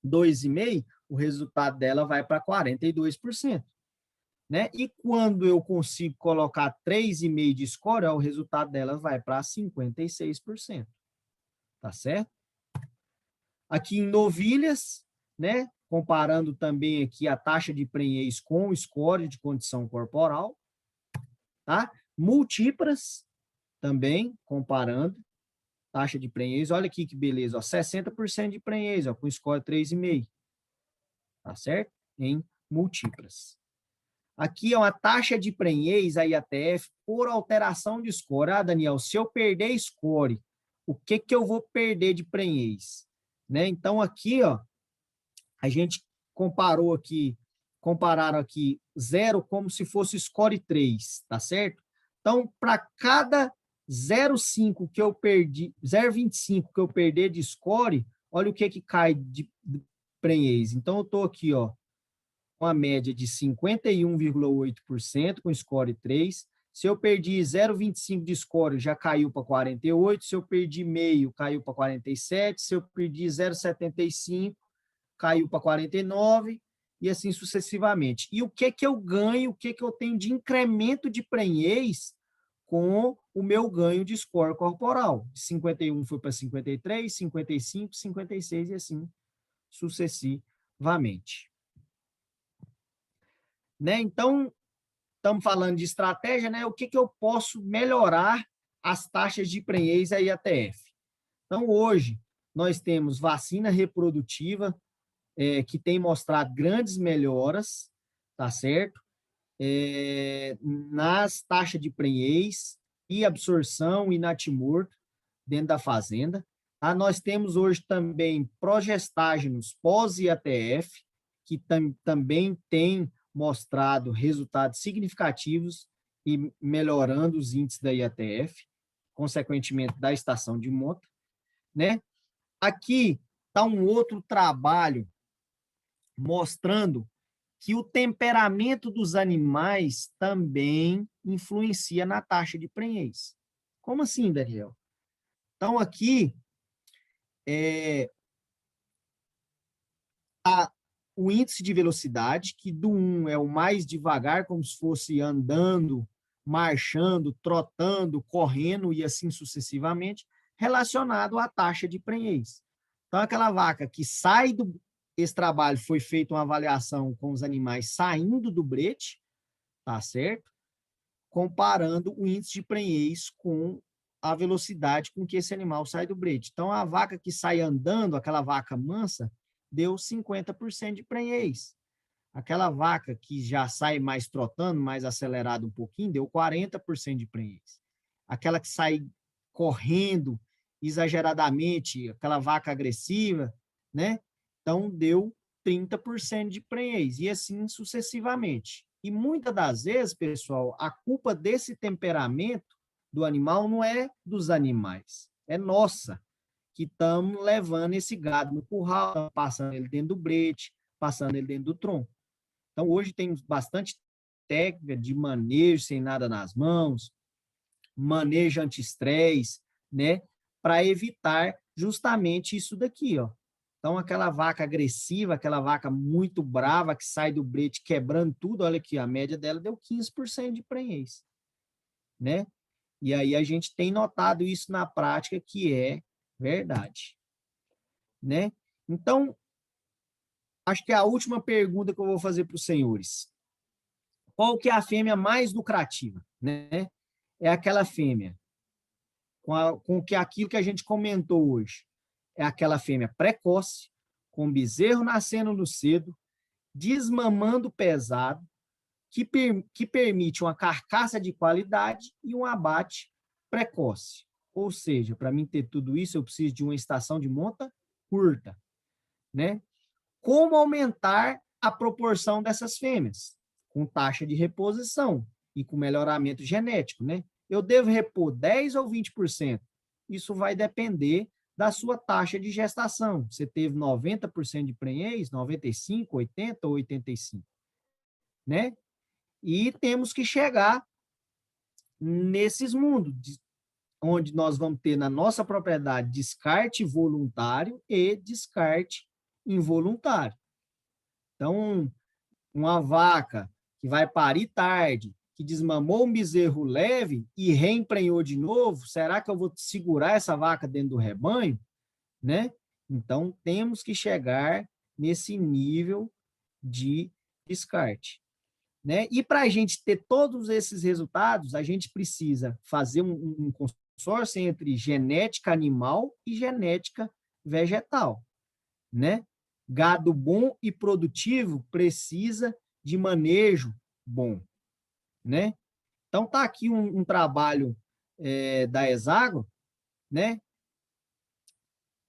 2,5%, o resultado dela vai para 42%. Né? E quando eu consigo colocar 3,5% de score, o resultado dela vai para 56%. Tá certo? Aqui em novilhas, né? Comparando também aqui a taxa de prenhez com o score de condição corporal, tá? Múltiplas, também, comparando, taxa de prenhez, olha aqui que beleza, ó, 60% de prenhez, ó, com score 3,5, tá certo? Em múltiplas. Aqui é uma taxa de prenhez, a IATF, por alteração de score. Ah, Daniel, se eu perder score, o que eu vou perder de prenhez? Né? Então, aqui, ó, a gente compararam aqui 0 como se fosse score 3, tá certo? Então, para cada 0,5 que eu perdi, 0,25 que eu perder de score, olha o que cai de prenhez. Então, eu estou aqui, ó, com a média de 51,8% com score 3. Se eu perdi 0,25 de score, já caiu para 48. Se eu perdi meio, caiu para 47. Se eu perdi 0,75, caiu para 49, e assim sucessivamente. E o que eu ganho, o que eu tenho de incremento de prenhez com o meu ganho de score corporal? 51 foi para 53, 55, 56 e assim sucessivamente. Né? Então, estamos falando de estratégia, né? O que eu posso melhorar as taxas de prenhez a IATF? Então, hoje, nós temos vacina reprodutiva, que tem mostrado grandes melhoras, tá certo? Nas taxas de prenhez e absorção e natimorto dentro da fazenda. Nós temos hoje também progestágenos pós-IATF, que também tem mostrado resultados significativos e melhorando os índices da IATF, consequentemente da estação de monta, né? Aqui está um outro trabalho mostrando que o temperamento dos animais também influencia na taxa de prenhez. Como assim, Daniel? Então, aqui, o índice de velocidade, que do 1 é o mais devagar, como se fosse andando marchando, trotando, correndo e assim sucessivamente, relacionado à taxa de prenhez. Então, aquela vaca que sai do... Esse trabalho foi feito uma avaliação com os animais saindo do brete, tá certo? Comparando o índice de prenhez com a velocidade com que esse animal sai do brete. Então, a vaca que sai andando, aquela vaca mansa, deu 50% de prenhez. Aquela vaca que já sai mais trotando, mais acelerado um pouquinho, deu 40% de prenhez. Aquela que sai correndo exageradamente, aquela vaca agressiva, né? Então, deu 30% de prenhez, e assim sucessivamente. E muitas das vezes, pessoal, a culpa desse temperamento do animal não é dos animais, é nossa, que estamos levando esse gado no curral, passando ele dentro do brete, passando ele dentro do tronco. Então, hoje tem bastante técnica de manejo sem nada nas mãos, manejo anti-estresse, né? Para evitar justamente isso daqui, ó. Então, aquela vaca agressiva, aquela vaca muito brava que sai do brete quebrando tudo, olha aqui, a média dela deu 15% de prenhez, né? E aí a gente tem notado isso na prática, que é verdade, né? Então, acho que é a última pergunta que eu vou fazer para os senhores. Qual que é a fêmea mais lucrativa, né? É aquela fêmea com que aquilo que a gente comentou hoje. É aquela fêmea precoce, com bezerro nascendo no cedo, desmamando pesado, que permite uma carcaça de qualidade e um abate precoce. Ou seja, para mim ter tudo isso, eu preciso de uma estação de monta curta, né? Como aumentar a proporção dessas fêmeas? Com taxa de reposição e com melhoramento genético, né? Eu devo repor 10 ou 20%? Isso vai depender da sua taxa de gestação. Você teve 90% de prenhez, 95, 80 ou 85, né? E temos que chegar nesses mundos, onde nós vamos ter na nossa propriedade descarte voluntário e descarte involuntário. Então, uma vaca que vai parir tarde, que desmamou um bezerro leve e reemprenhou de novo, será que eu vou segurar essa vaca dentro do rebanho? Né? Então, temos que chegar nesse nível de descarte, né? E para a gente ter todos esses resultados, a gente precisa fazer um consórcio entre genética animal e genética vegetal, né? Gado bom e produtivo precisa de manejo bom, né? Então, tá aqui um trabalho da Exagro, né?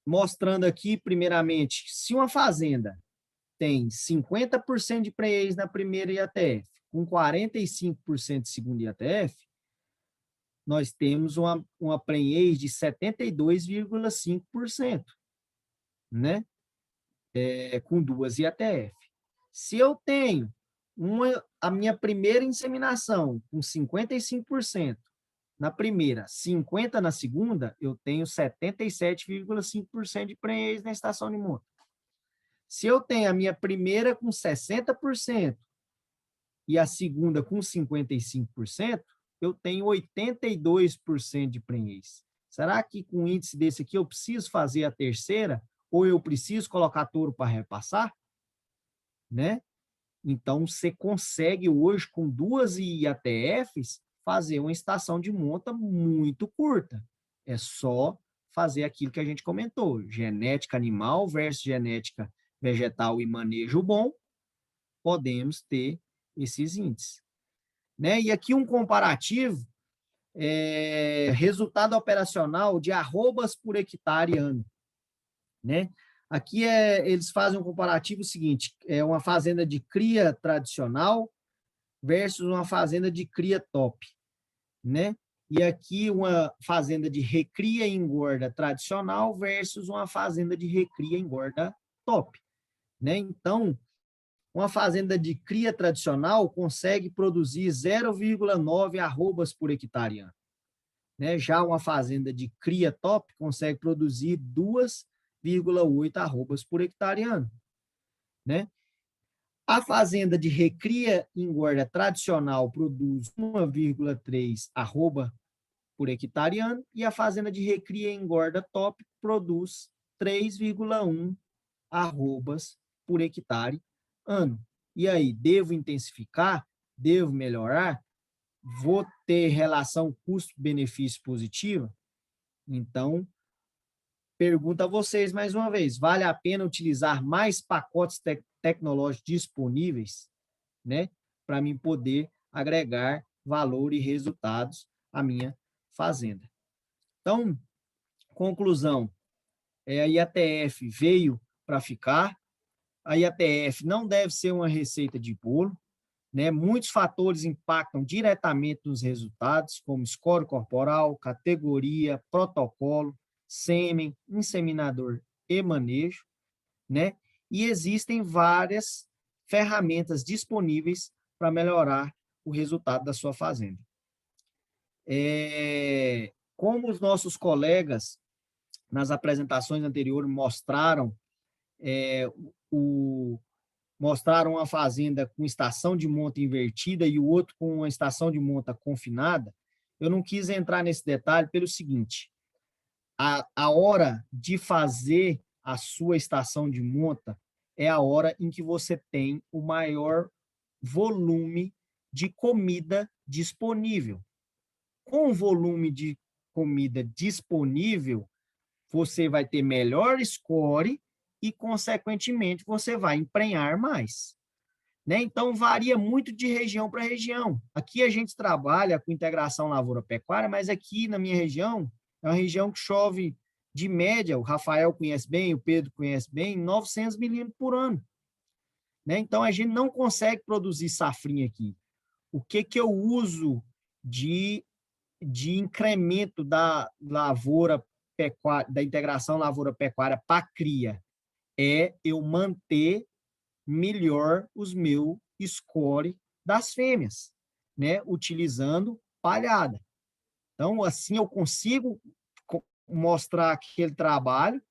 Mostrando aqui, primeiramente, se uma fazenda tem 50% de prenhez na primeira IATF, com 45% de segunda IATF, nós temos uma prenhez de 72,5%, né? Com duas IATF. Se eu tenho a minha primeira inseminação com 55% na primeira, 50% na segunda, eu tenho 77,5% de prenhez na estação de monta. Se eu tenho a minha primeira com 60% e a segunda com 55%, eu tenho 82% de prenhez. Será que com um índice desse aqui eu preciso fazer a terceira ou eu preciso colocar touro para repassar? Né? Então, você consegue hoje, com duas IATFs, fazer uma estação de monta muito curta. É só fazer aquilo que a gente comentou, genética animal versus genética vegetal e manejo bom, podemos ter esses índices. Né? E aqui um comparativo, resultado operacional de arrobas por hectare ano. Né? Aqui eles fazem um comparativo seguinte, é uma fazenda de cria tradicional versus uma fazenda de cria top, né? E aqui uma fazenda de recria e engorda tradicional versus uma fazenda de recria e engorda top, né? Então, uma fazenda de cria tradicional consegue produzir 0,9 arrobas por hectare ano, né? Já uma fazenda de cria top consegue produzir 2,8 arrobas por hectare ano, né? A fazenda de recria e engorda tradicional produz 1,3 arroba por hectare ano, e a fazenda de recria e engorda top produz 3,1 arrobas por hectare ano. E aí, devo intensificar? Devo melhorar? Vou ter relação custo-benefício positiva? Então, pergunto a vocês mais uma vez, vale a pena utilizar mais pacotes tecnológicos disponíveis, né, para mim poder agregar valor e resultados à minha fazenda? Então, conclusão, a IATF veio para ficar. A IATF não deve ser uma receita de bolo, né? Muitos fatores impactam diretamente nos resultados, como score corporal, categoria, protocolo, sêmen, inseminador e manejo, né? E existem várias ferramentas disponíveis para melhorar o resultado da sua fazenda. Como os nossos colegas nas apresentações anteriores mostraram, mostraram uma fazenda com estação de monta invertida e o outro com uma estação de monta confinada, eu não quis entrar nesse detalhe pelo seguinte: a hora de fazer a sua estação de monta é a hora em que você tem o maior volume de comida disponível. Com o volume de comida disponível, você vai ter melhor score e, consequentemente, você vai emprenhar mais. Né? Então, varia muito de região para região. Aqui a gente trabalha com integração lavoura-pecuária, mas aqui na minha região, é uma região que chove de média, o Rafael conhece bem, o Pedro conhece bem, 900 milímetros por ano. Né? Então, a gente não consegue produzir safrinha aqui. O que eu uso de incremento da lavoura pecuária, da integração lavoura-pecuária para cria? É eu manter melhor os meus score das fêmeas, né? Utilizando palhada. Então, assim eu consigo mostrar aquele trabalho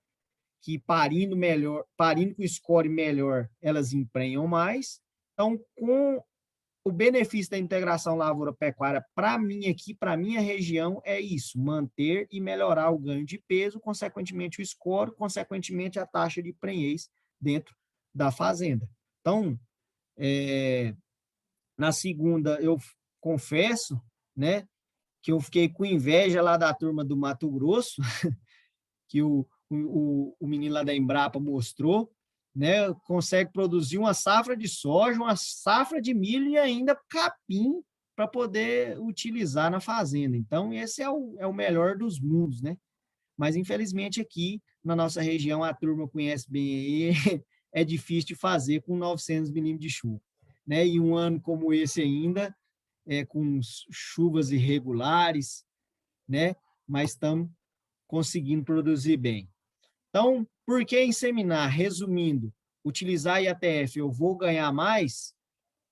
que parindo melhor, parindo com score melhor, elas emprenham mais. Então, com o benefício da integração lavoura-pecuária, para mim aqui, para minha região, é isso: manter e melhorar o ganho de peso, consequentemente o score, consequentemente a taxa de prenhez dentro da fazenda. Então, na segunda, eu confesso, né, que eu fiquei com inveja lá da turma do Mato Grosso, que o menino lá da Embrapa mostrou, né, consegue produzir uma safra de soja, uma safra de milho e ainda capim para poder utilizar na fazenda. Então, esse é o melhor dos mundos, né? Mas, infelizmente, aqui na nossa região, a turma conhece bem aí, é difícil de fazer com 900 milímetros de chuva. Né? E um ano como esse ainda, com chuvas irregulares, né? Mas estamos conseguindo produzir bem. Então, por que inseminar? Resumindo, utilizar IATF, eu vou ganhar mais?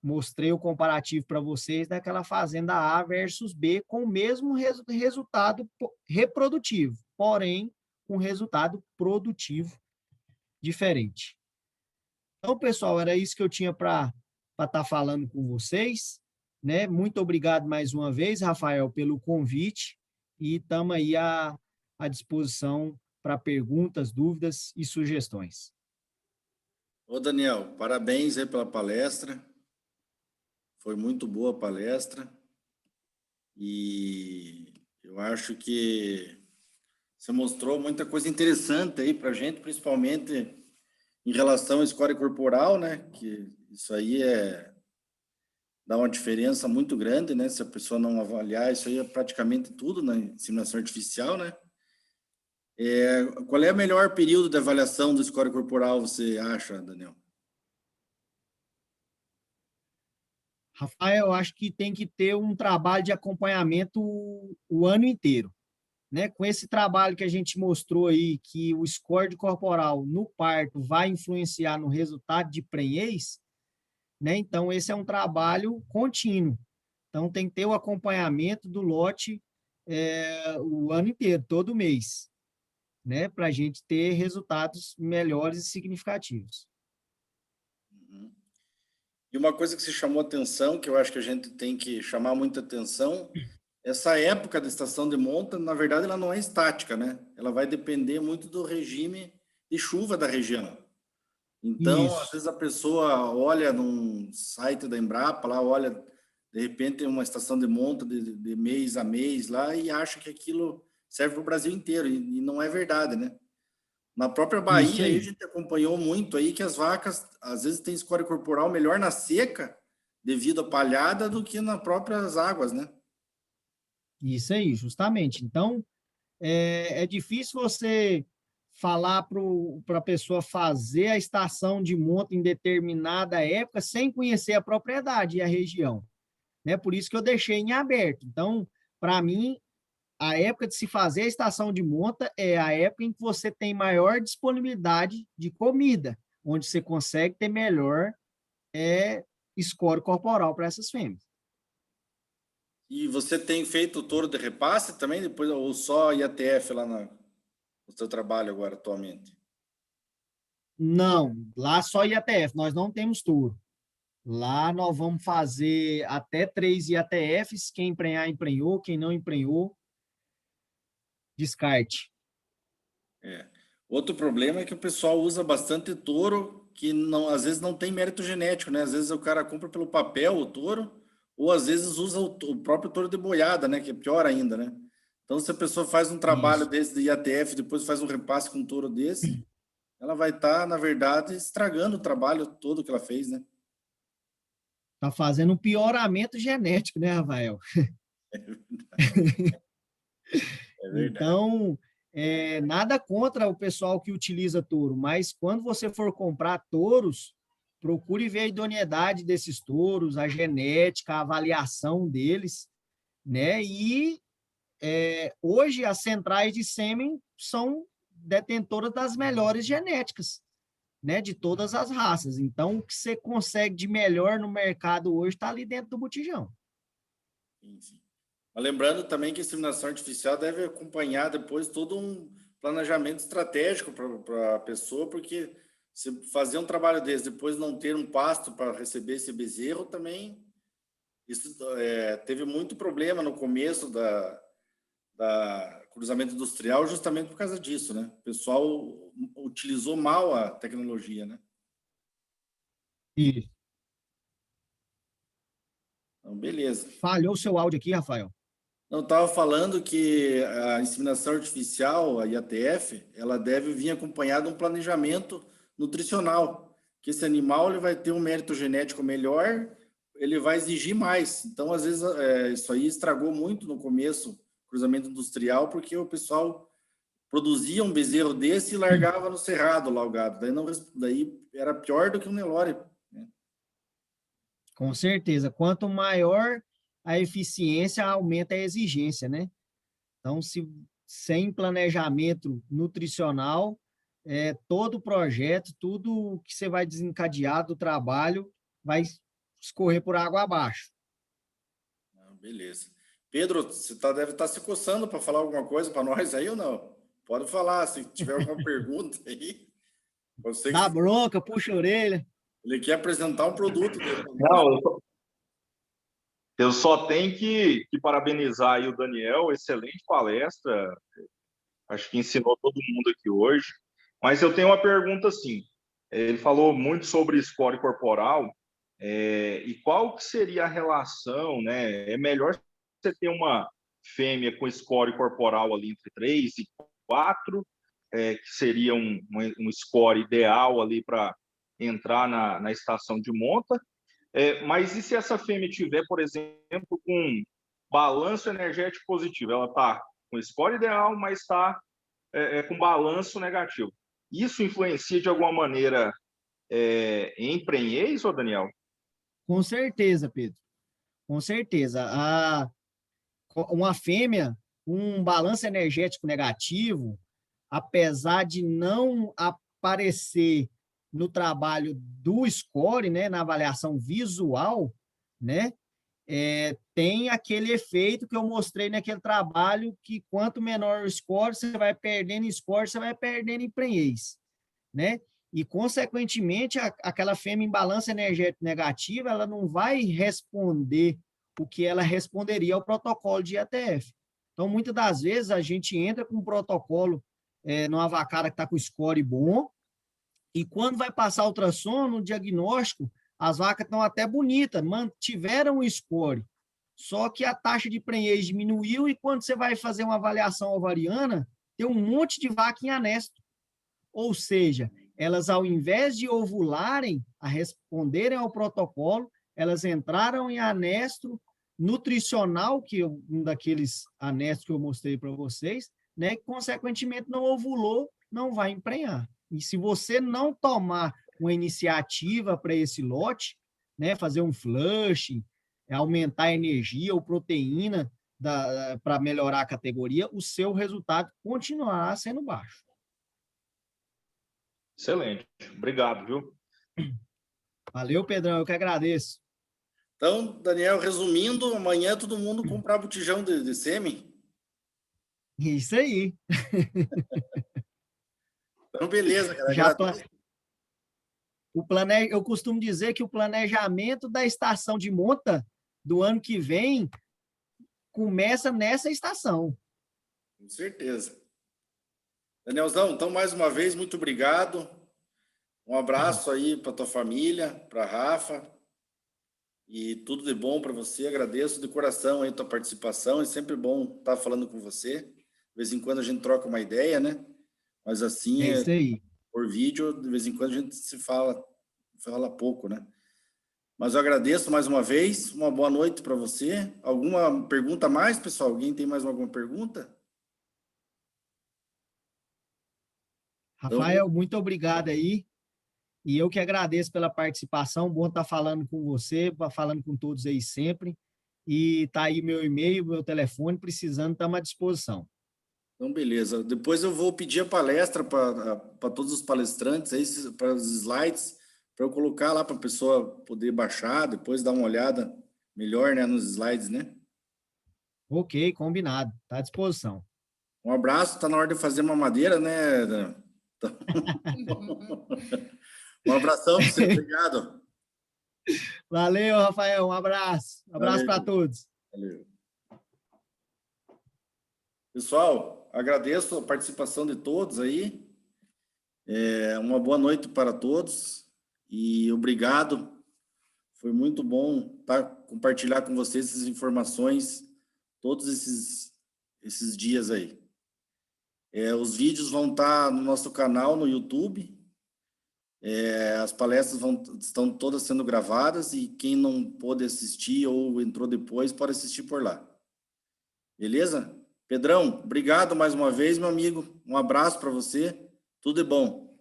Mostrei o comparativo para vocês daquela fazenda A versus B com o mesmo resultado reprodutivo, porém com resultado produtivo diferente. Então, pessoal, era isso que eu tinha para estar falando com vocês. Né? Muito obrigado mais uma vez, Rafael, pelo convite, e estamos aí à disposição para perguntas, dúvidas e sugestões. Ô, Daniel, parabéns aí pela palestra. Foi muito boa a palestra. E eu acho que você mostrou muita coisa interessante aí para a gente, principalmente em relação à score corporal, né? Que isso aí dá uma diferença muito grande, né? Se a pessoa não avaliar, isso aí é praticamente tudo na inseminação artificial, né? Qual é o melhor período de avaliação do score corporal, você acha, Daniel? Rafael, eu acho que tem que ter um trabalho de acompanhamento o ano inteiro. Né? Com esse trabalho que a gente mostrou aí, que o score corporal no parto vai influenciar no resultado de prenhez, né? Então, esse é um trabalho contínuo. Então, tem que ter o acompanhamento do lote o ano inteiro, todo mês, né? Para a gente ter resultados melhores e significativos. Uhum. E uma coisa que se chamou atenção, que eu acho que a gente tem que chamar muita atenção, essa época da estação de monta, na verdade, ela não é estática, né? Ela vai depender muito do regime de chuva da região. Então, às Isso, vezes a pessoa olha num site da Embrapa, lá olha, de repente tem uma estação de monta de mês a mês lá e acha que aquilo serve para o Brasil inteiro, e não é verdade, né? Na própria isso Bahia, aí a aí. gente acompanhou muito aí que as vacas, às vezes, têm score corporal melhor na seca, devido à palhada, do que nas próprias águas, né? Isso aí, justamente. Então, é difícil você falar para a pessoa fazer a estação de monta em determinada época sem conhecer a propriedade e a região, né? Por isso que eu deixei em aberto. Então, para mim, a época de se fazer a estação de monta é a época em que você tem maior disponibilidade de comida, onde você consegue ter melhor score corporal para essas fêmeas. E você tem feito o touro de repasse também, depois, ou só IATF lá no seu trabalho agora, atualmente? Não, lá só IATF, nós não temos touro. Lá nós vamos fazer até 3 IATFs, quem emprenhar, emprenhou, quem não emprenhou, descarte. É. Outro problema é que o pessoal usa bastante touro que não, às vezes não tem mérito genético, né? Às vezes o cara compra pelo papel o touro, ou às vezes usa o próprio touro de boiada, né? Que é pior ainda, né? Então, se a pessoa faz um trabalho Isso. desse de IATF, depois faz um repasse com um touro desse, ela vai estar, na verdade, estragando o trabalho todo que ela fez, né? Tá fazendo um pioramento genético, né, Rafael? É verdade. Então, nada contra o pessoal que utiliza touro, mas quando você for comprar touros, procure ver a idoneidade desses touros, a genética, a avaliação deles, né? E hoje as centrais de sêmen são detentoras das melhores genéticas, né? De todas as raças. Então, o que você consegue de melhor no mercado hoje está ali dentro do botijão. Sim, sim. Mas lembrando também que a inseminação artificial deve acompanhar depois todo um planejamento estratégico para a pessoa, porque se fazer um trabalho desse, depois não ter um pasto para receber esse bezerro, também isso teve muito problema no começo da cruzamento industrial, justamente por causa disso, né? O pessoal utilizou mal a tecnologia, né? E Então, beleza. falhou o seu áudio aqui, Rafael. Eu estava falando que a inseminação artificial, a IATF, ela deve vir acompanhada de um planejamento nutricional, que esse animal ele vai ter um mérito genético melhor, ele vai exigir mais. Então, às vezes, isso aí estragou muito no começo, cruzamento industrial, porque o pessoal produzia um bezerro desse e largava no cerrado lá o gado. Daí era pior do que um Nelore, né? Com certeza. Quanto maior a eficiência, aumenta a exigência, né? Então, se sem planejamento nutricional, todo projeto, tudo que você vai desencadear do trabalho vai escorrer por água abaixo. Beleza. Pedro, você deve estar se coçando para falar alguma coisa para nós aí ou não? Pode falar, se tiver alguma pergunta aí. Você Dá que bronca, puxa a orelha. ele quer apresentar um produto dele para nós. Não, eu só tenho que parabenizar aí o Daniel, excelente palestra, acho que ensinou todo mundo aqui hoje. Mas eu tenho uma pergunta assim, ele falou muito sobre score corporal, e qual que seria a relação, né? É melhor você ter uma fêmea com score corporal ali entre 3 e 4, que seria um score ideal ali para entrar na estação de monta. Mas e se essa fêmea tiver, por exemplo, com balanço energético positivo? Ela está com score ideal, mas está com balanço negativo. Isso influencia de alguma maneira em prenhez, ô Daniel? Com certeza, Pedro. Com certeza. Uma fêmea com um balanço energético negativo, apesar de não aparecer no trabalho do score, né, na avaliação visual, né, tem aquele efeito que eu mostrei naquele trabalho, que quanto menor o score, você vai perdendo em score, você vai perdendo em prenhez, né? e, consequentemente, aquela fêmea em balança energética negativa, ela não vai responder o que ela responderia ao protocolo de IATF. Então, muitas das vezes, a gente entra com um protocolo numa vacada que está com score bom, e quando vai passar ultrassom, no diagnóstico, as vacas estão até bonitas, mantiveram o score, só que a taxa de prenhez diminuiu, e quando você vai fazer uma avaliação ovariana, tem um monte de vaca em anesto. Ou seja, elas, ao invés de ovularem, a responderem ao protocolo, elas entraram em anesto nutricional, que é um daqueles anestos que eu mostrei para vocês, né, que, consequentemente, não ovulou, não vai emprenhar. E se você não tomar uma iniciativa para esse lote, né, fazer um flush, aumentar a energia ou proteína para melhorar a categoria, o seu resultado continuará sendo baixo. Excelente. Obrigado, viu? Valeu, Pedrão. Eu que agradeço. Então, Daniel, resumindo, amanhã todo mundo comprar botijão de sêmen. Isso aí. Então, beleza, cara. Já eu costumo dizer que o planejamento da estação de monta do ano que vem começa nessa estação. Com certeza. Danielzão, então, mais uma vez, muito obrigado. Um abraço aí para tua família, para a Rafa. E tudo de bom para você. Agradeço de coração aí a tua participação. É sempre bom estar falando com você. De vez em quando a gente troca uma ideia, né? Mas assim, é isso aí. Por vídeo, de vez em quando a gente se fala pouco, né? Mas eu agradeço mais uma vez. Uma boa noite para você. Alguma pergunta a mais, pessoal? Alguém tem mais alguma pergunta? Rafael, muito obrigado aí. E eu que agradeço pela participação. Bom estar falando com você, falando com todos aí sempre. E tá aí meu e-mail, meu telefone, precisando, estamos à disposição. Então, beleza. Depois eu vou pedir a palestra para todos os palestrantes, aí, para os slides, para eu colocar lá para a pessoa poder baixar, depois dar uma olhada melhor, né, nos slides, né? Ok, combinado. Está à disposição. Um abraço. Está na hora de fazer uma madeira, né? Um abração para você. Obrigado. Valeu, Rafael. Um abraço. Um abraço para todos. Valeu. Pessoal, agradeço a participação de todos aí. Uma boa noite para todos e obrigado. Foi muito bom compartilhar com vocês essas informações todos esses dias aí. Os vídeos vão estar no nosso canal no YouTube. As palestras estão todas sendo gravadas e quem não pôde assistir ou entrou depois pode assistir por lá. Beleza? Pedrão, obrigado mais uma vez, meu amigo. Um abraço para você. Tudo de bom.